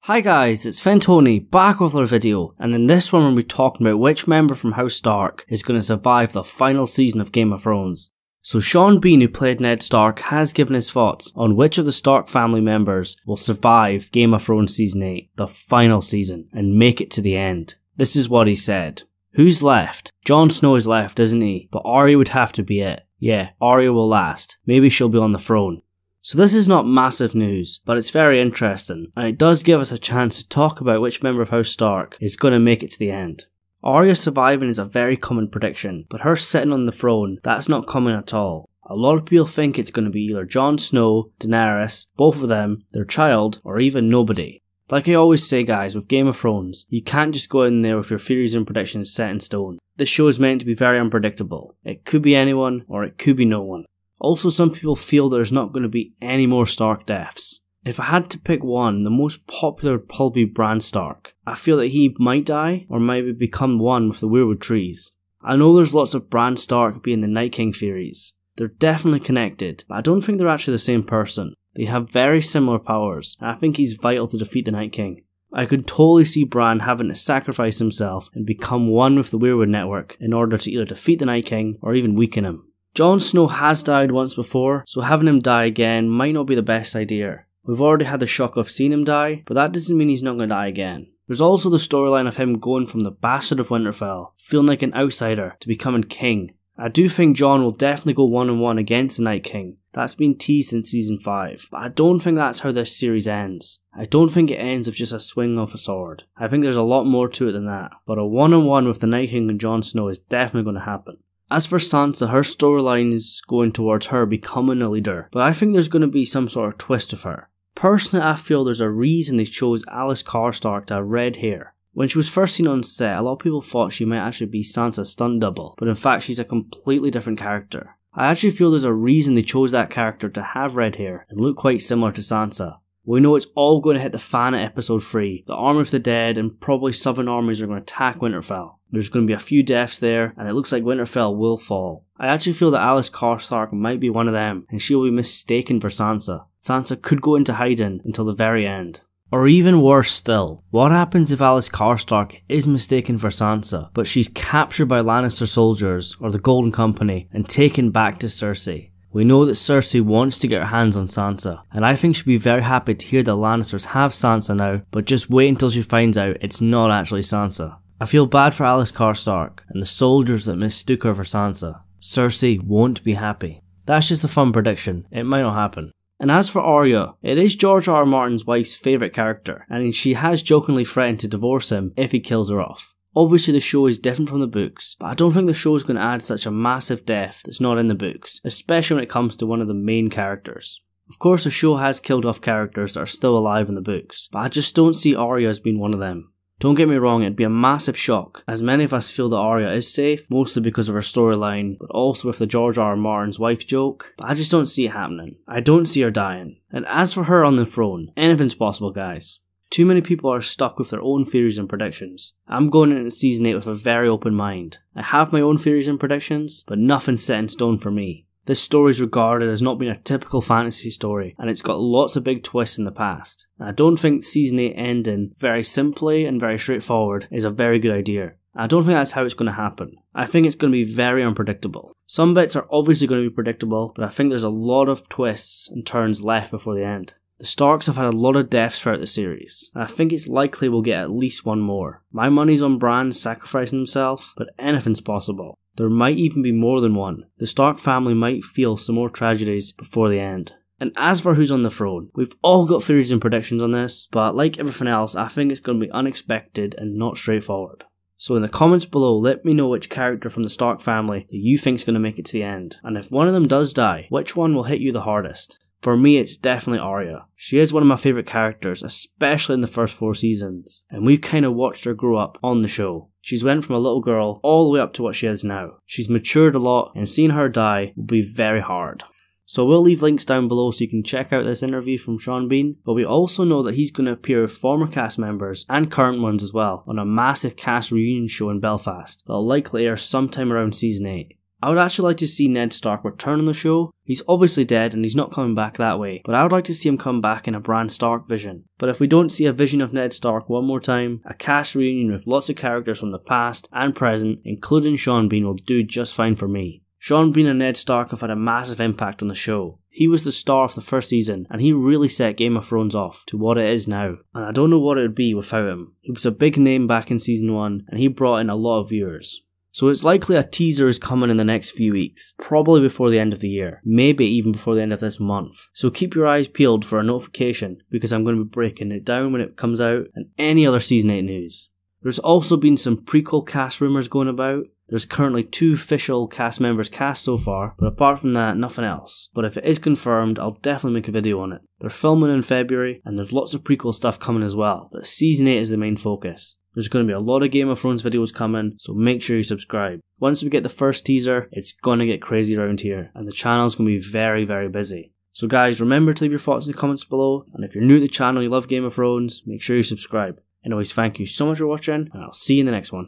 Hi guys, it's Fentony back with our video, and in this one we'll be talking about which member from House Stark is going to survive the final season of Game of Thrones. So Sean Bean, who played Ned Stark, has given his thoughts on which of the Stark family members will survive Game of Thrones Season 8, the final season, and make it to the end. This is what he said. Who's left? Jon Snow is left, isn't he? But Arya would have to be it. Yeah, Arya will last. Maybe she'll be on the throne. So this is not massive news, but it's very interesting, and it does give us a chance to talk about which member of House Stark is going to make it to the end. Arya surviving is a very common prediction, but her sitting on the throne, that's not common at all. A lot of people think it's going to be either Jon Snow, Daenerys, both of them, their child, or even nobody. Like I always say guys, with Game of Thrones, you can't just go in there with your theories and predictions set in stone. This show is meant to be very unpredictable. It could be anyone, or it could be no one. Also, some people feel there's not going to be any more Stark deaths. If I had to pick one, the most popular would probably be Bran Stark. I feel that he might die, or maybe become one with the weirwood trees. I know there's lots of Bran Stark being the Night King theories. They're definitely connected, but I don't think they're actually the same person. They have very similar powers, and I think he's vital to defeat the Night King. I could totally see Bran having to sacrifice himself and become one with the weirwood network in order to either defeat the Night King or even weaken him. Jon Snow has died once before, so having him die again might not be the best idea. We've already had the shock of seeing him die, but that doesn't mean he's not going to die again. There's also the storyline of him going from the bastard of Winterfell, feeling like an outsider, to becoming king. I do think Jon will definitely go 1-on-1 against the Night King. That's been teased since season 5, but I don't think that's how this series ends. I don't think it ends with just a swing of a sword. I think there's a lot more to it than that, but a 1-on-1 with the Night King and Jon Snow is definitely going to happen. As for Sansa, her storyline is going towards her becoming a leader, but I think there's going to be some sort of twist with her. Personally, I feel there's a reason they chose Alys Stark to have red hair. When she was first seen on set, a lot of people thought she might actually be Sansa's stunt double, but in fact she's a completely different character. I actually feel there's a reason they chose that character to have red hair and look quite similar to Sansa. We know it's all going to hit the fan at episode 3. The Army of the Dead and probably Southern armies are going to attack Winterfell. There's going to be a few deaths there, and it looks like Winterfell will fall. I actually feel that Alys Stark might be one of them, and she will be mistaken for Sansa. Sansa could go into hiding until the very end. Or even worse still, what happens if Alys Stark is mistaken for Sansa, but she's captured by Lannister soldiers or the Golden Company and taken back to Cersei? We know that Cersei wants to get her hands on Sansa, and I think she'll be very happy to hear that Lannisters have Sansa now, but just wait until she finds out it's not actually Sansa. I feel bad for Alys Stark and the soldiers that mistook her for Sansa. Cersei won't be happy. That's just a fun prediction, it might not happen. And as for Arya, it is George R. R. Martin's wife's favourite character, and she has jokingly threatened to divorce him if he kills her off. Obviously the show is different from the books, but I don't think the show is going to add such a massive death that's not in the books, especially when it comes to one of the main characters. Of course the show has killed off characters that are still alive in the books, but I just don't see Arya as being one of them. Don't get me wrong, it'd be a massive shock, as many of us feel that Arya is safe, mostly because of her storyline, but also with the George R. R. Martin's wife joke, but I just don't see it happening. I don't see her dying. And as for her on the throne, anything's possible guys. Too many people are stuck with their own theories and predictions. I'm going into season 8 with a very open mind. I have my own theories and predictions, but nothing's set in stone for me. This story is regarded as not being a typical fantasy story, and it's got lots of big twists in the past. And I don't think season 8 ending very simply and very straightforward is a very good idea. I don't think that's how it's going to happen. I think it's going to be very unpredictable. Some bits are obviously going to be predictable, but I think there's a lot of twists and turns left before the end. The Starks have had a lot of deaths throughout the series, and I think it's likely we'll get at least one more. My money's on Bran sacrificing himself, but anything's possible. There might even be more than one. The Stark family might feel some more tragedies before the end. And as for who's on the throne, we've all got theories and predictions on this, but like everything else, I think it's going to be unexpected and not straightforward. So in the comments below, let me know which character from the Stark family that you think is going to make it to the end. And if one of them does die, which one will hit you the hardest? For me, it's definitely Arya. She is one of my favourite characters, especially in the first 4 seasons, and we've kind of watched her grow up on the show. She's went from a little girl all the way up to what she is now. She's matured a lot, and seeing her die will be very hard. So we'll leave links down below so you can check out this interview from Sean Bean, but we also know that he's going to appear with former cast members and current ones as well on a massive cast reunion show in Belfast that'll likely air sometime around season 8. I would actually like to see Ned Stark return on the show. He's obviously dead and he's not coming back that way, but I would like to see him come back in a Bran Stark vision. But if we don't see a vision of Ned Stark one more time, a cast reunion with lots of characters from the past and present, including Sean Bean, will do just fine for me. Sean Bean and Ned Stark have had a massive impact on the show. He was the star of the first season, and he really set Game of Thrones off to what it is now. And I don't know what it would be without him. He was a big name back in season 1, and he brought in a lot of viewers. So it's likely a teaser is coming in the next few weeks, probably before the end of the year, maybe even before the end of this month. So keep your eyes peeled for a notification, because I'm going to be breaking it down when it comes out, and any other season 8 news. There's also been some prequel cast rumours going about. There's currently 2 official cast members cast so far, but apart from that, nothing else. But if it is confirmed, I'll definitely make a video on it. They're filming in February, and there's lots of prequel stuff coming as well, but season 8 is the main focus. There's going to be a lot of Game of Thrones videos coming, so make sure you subscribe. Once we get the first teaser, it's going to get crazy around here, and the channel's going to be very, very busy. So guys, remember to leave your thoughts in the comments below, and if you're new to the channel and you love Game of Thrones, make sure you subscribe. Anyways, thank you so much for watching, and I'll see you in the next one.